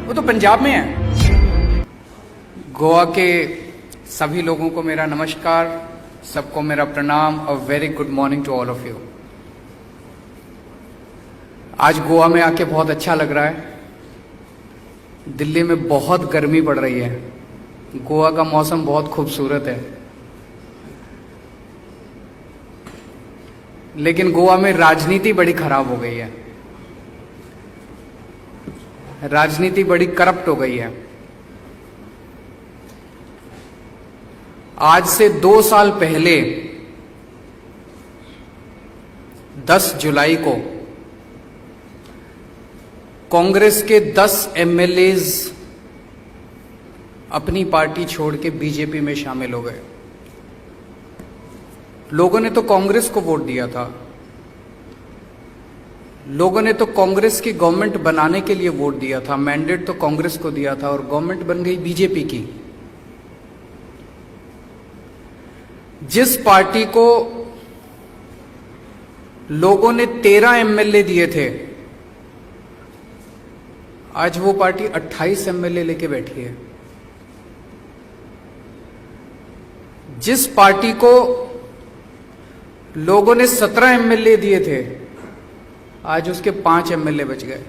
वो तो पंजाब में है। गोवा के सभी लोगों को मेरा नमस्कार, सबको मेरा प्रणाम और very good morning to all of you. आज गोवा में आके बहुत अच्छा लग रहा है। दिल्ली में बहुत गर्मी पड़ रही है, गोवा का मौसम बहुत खूबसूरत है। लेकिन गोवा में राजनीति बड़ी खराब हो गई है, राजनीति बड़ी करप्ट हो गई है। आज से 2 साल पहले 10 जुलाई को कांग्रेस के 10 एमएलएज अपनी पार्टी छोड़ के बीजेपी में शामिल हो गए। लोगों ने तो कांग्रेस को वोट दिया था, लोगों ने तो कांग्रेस की गवर्नमेंट बनाने के लिए वोट दिया था, मैंडेट तो कांग्रेस को दिया था और गवर्नमेंट बन गई बीजेपी की। जिस पार्टी को लोगों ने 13 एमएलए दिए थे, आज वो पार्टी 28 एमएलए लेके बैठी है। जिस पार्टी को लोगों ने 17 एमएलए दिए थे, आज उसके 5 एमएलए बच गए।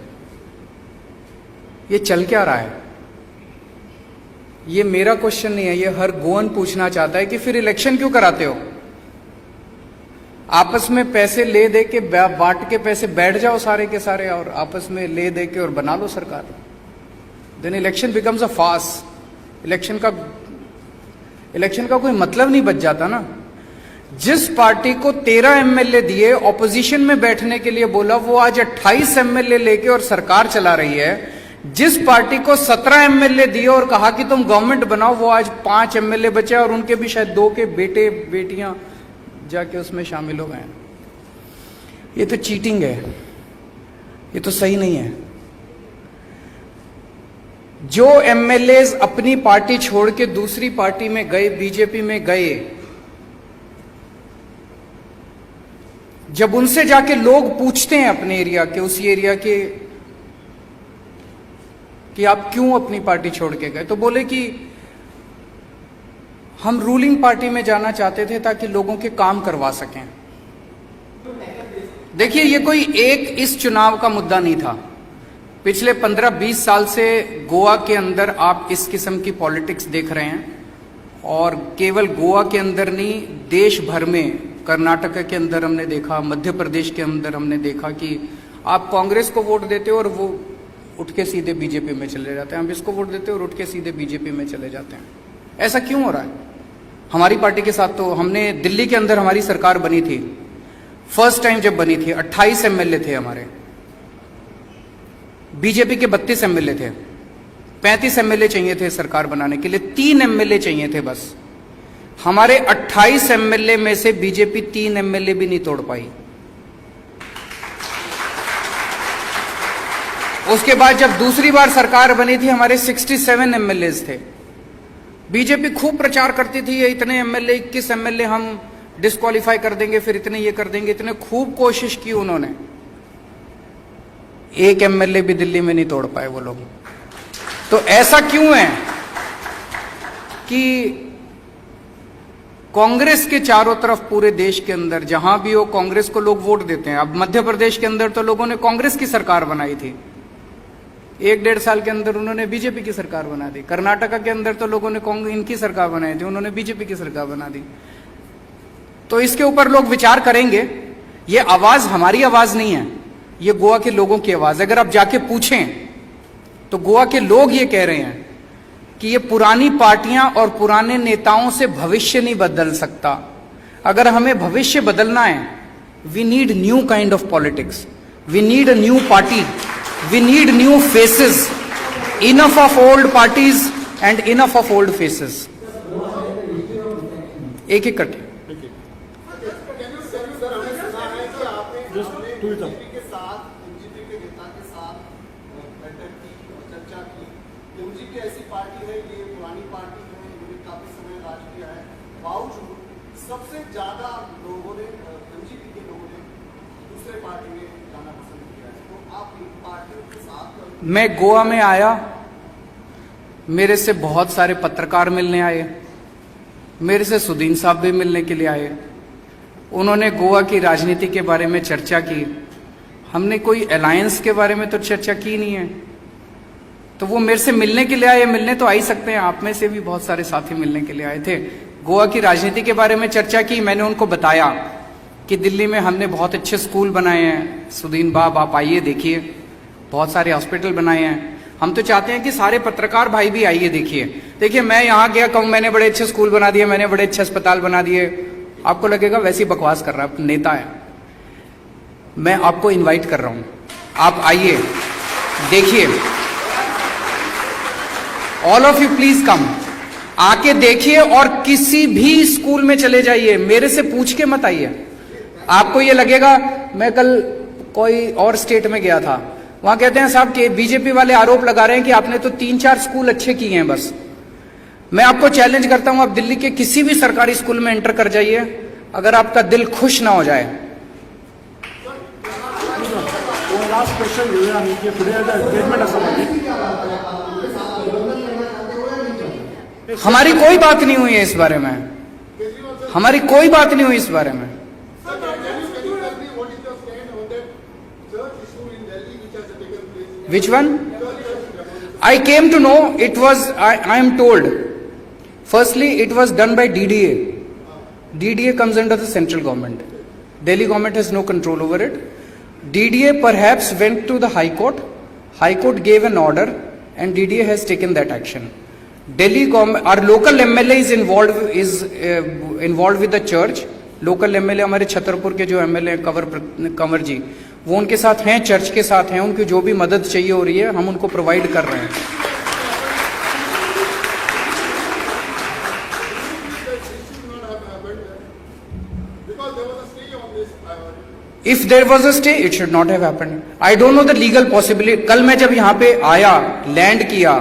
ये चल क्या रहा है? ये मेरा क्वेश्चन नहीं है, ये हर गोवन पूछना चाहता है कि फिर इलेक्शन क्यों कराते हो? आपस में पैसे ले दे के बांट के पैसे बैठ जाओ सारे के सारे और आपस में ले दे के और बना लो सरकार। Then election becomes a farce. Election का कोई मतलब नहीं बच जाता ना। जिस पार्टी को 13 एमएलए दिए, ऑपोजिशन में बैठने के लिए बोला, वो आज 28 एमएलए लेके और सरकार चला रही है। जिस पार्टी को 17 एमएलए दिए और कहा कि तुम गवर्नमेंट बनाओ, वो आज 5 एमएलए बचे और उनके भी शायद 2 के बेटे बेटियां जाके उसमें शामिल हो गए। ये तो चीटिंग है, ये तो सही नहीं है। जो एमएलएज अपनी पार्टी छोड़ के दूसरी पार्टी में गए, बीजेपी में गए, जब उनसे जाके लोग पूछते हैं अपने एरिया के, उस एरिया के, कि आप क्यों अपनी पार्टी छोड़ के गए, तो बोले कि हम रूलिंग पार्टी में जाना चाहते थे ताकि लोगों के काम करवा सकें। देखिए, ये कोई एक इस चुनाव का मुद्दा नहीं था। पिछले 15-20 साल से गोवा के अंदर आप इस किस्म की पॉलिटिक्स देख रहे हैं, और केवल गोवा के अंदर नहीं, देश भर में, कर्नाटक के अंदर हमने देखा, मध्य प्रदेश के अंदर हमने देखा कि आप कांग्रेस को वोट देते हो और वो उठ के सीधे बीजेपी में चले जाते हैं, हम इसको वोट देते हो और उठ के सीधे बीजेपी में चले जाते हैं। ऐसा क्यों हो रहा है? हमारी पार्टी के साथ तो हमने, दिल्ली के अंदर हमारी सरकार बनी थी, फर्स्ट टाइम जब बनी थी, 28 एमएलए थे हमारे, बीजेपी के 32 एमएलए थे। 35 एमएलए चाहिए थे सरकार बनाने के लिए, 3 एमएलए चाहिए थे बस। हमारे 28 एमएलए में से बीजेपी 3 एमएलए भी नहीं तोड़ पाई। उसके बाद जब दूसरी बार सरकार बनी थी, हमारे 67 एमएलए थे। बीजेपी खूब प्रचार करती थी, ये इतने एमएलए, 21 एमएलए हम डिस्क्वालीफाई कर देंगे, फिर इतने ये कर देंगे, इतने खूब कोशिश की उन्होंने। 1 एमएलए भी दिल्ली में नहीं तोड़ पाए वो लोग। तो ऐसा क्यों है कि कांग्रेस के चारों तरफ पूरे देश के अंदर जहां भी हो, कांग्रेस को लोग वोट देते हैं। अब मध्य प्रदेश के अंदर तो लोगों ने कांग्रेस की सरकार बनाई थी, 1-1.5 साल के अंदर उन्होंने बीजेपी की सरकार बना दी। कर्नाटक के अंदर तो लोगों ने इनकी सरकार बनाई थी, उन्होंने बीजेपी की सरकार बना दी। तो इसके ऊपर लोग विचार करेंगे। ये आवाज हमारी आवाज नहीं है, ये गोवा के लोगों की आवाज। अगर आप जाके पूछें तो गोवा के लोग ये कह रहे हैं कि ये पुरानी पार्टियां और पुराने नेताओं से भविष्य नहीं बदल सकता। अगर हमें भविष्य बदलना है, we need new kind of politics, we need a new party, we need new faces, enough of old parties and enough of old faces. एक एक करके ऐसी पार्टी है, ये पुरानी पार्टी है, इन्होंने काफी समय राज किया है, बावजूद सबसे ज्यादा लोगों ने, एमजीपी के लोगों ने दूसरे पार्टी में जाना पसंद किया है। तो आप इन पार्टियों के साथ, मैं गोवा में आया मेरे से बहुत सारे पत्रकार मिलने आए, मेरे से सुदीन साहब भी मिलने के लिए आए। उन्होंने गोवा की राजनीति के बारे में चर्चा की। हमने कोई अलायंस के बारे में तो चर्चा की नहीं है। तो वो मेरे से मिलने के लिए आए, मिलने तो आ ही सकते हैं। आप में से भी बहुत सारे साथी मिलने के लिए आए थे। गोवा की राजनीति के बारे में चर्चा की। मैंने उनको बताया कि दिल्ली में हमने बहुत अच्छे स्कूल बनाए हैं। सुदीन बाब, आप आइए देखिए, बहुत सारे हॉस्पिटल बनाए हैं। हम तो चाहते हैं कि सारे पत्रकार भाई भी आइए देखिए। देखिए, मैं यहाँ गया कहूँ मैंने बड़े अच्छे स्कूल बना दिए, मैंने बड़े अच्छे अस्पताल बना दिए, आपको लगेगा वैसी बकवास कर रहा है, नेता है। मैं आपको इनवाइट कर रहा हूं, आप आइए देखिए। All of you please come, आके देखिए और किसी भी स्कूल में चले जाइए, मेरे से पूछ के मत आइए। आपको ये लगेगा, मैं कल कोई और स्टेट में गया था, वहां कहते हैं साहब कि बीजेपी वाले आरोप लगा रहे हैं कि आपने तो 3-4 स्कूल अच्छे किए हैं बस। मैं आपको चैलेंज करता हूं, आप दिल्ली के किसी भी सरकारी स्कूल में एंटर कर जाइए, अगर आपका दिल खुश ना हो जाए। लास्ट क्वेश्चन घेऊया आम्ही की पुढे आता स्टेटमेंट असं हमारी कोई बात नहीं हुई है इस बारे में, हमारी कोई बात नहीं हुई इस बारे में। Which one? I came to know, it was, I am told, firstly it was done by DDA. DDA comes under the central government. Delhi government has no control over it. DDA perhaps went to the High Court. High Court gave an order and DDA has taken that action. Delhi government, our local MLA is involved with the church. Local MLA हमारे छतरपुर के जो MLA Kanwar जी, वो उनके साथ हैं, church के साथ हैं। उनकी जो भी मदद चाहिए हो रही है हम उनको प्रोवाइड कर रहे हैं। If there was a stay, it should not have happened. I don't know the legal possibility. कल मैं जब यहाँ पे आया, लैंड किया,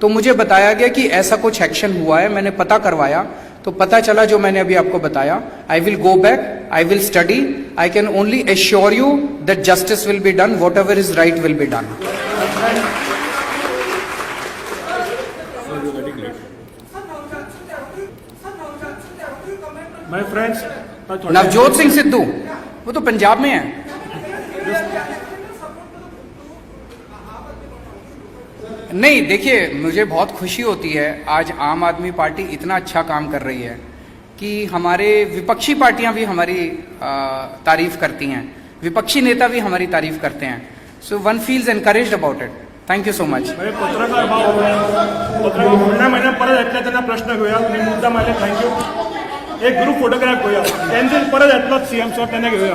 तो मुझे बताया गया कि ऐसा कुछ एक्शन हुआ है। मैंने पता करवाया तो पता चला जो मैंने अभी आपको बताया। I will go back, I will study, I can only assure you that justice will be done, what ever is right will be done. My friends, Navjot Singh Sidhu वो तो पंजाब में है। नहीं, देखिए, मुझे बहुत खुशी होती है आज आम आदमी पार्टी इतना अच्छा काम कर रही है कि हमारे विपक्षी पार्टियां भी हमारी तारीफ करती हैं, विपक्षी नेता भी हमारी तारीफ करते हैं। So one feels encouraged about it. Thank you so much. पत्रकार पुन्हा महिन्यात परत येतले त्यांना प्रश्न घेऊया आणि मुद्दा मारले। थँक्यू। एक ग्रुप फोटोग्राफ घेऊया, त्यांचे परत येतलो सीएम सर त्यांना घेऊया।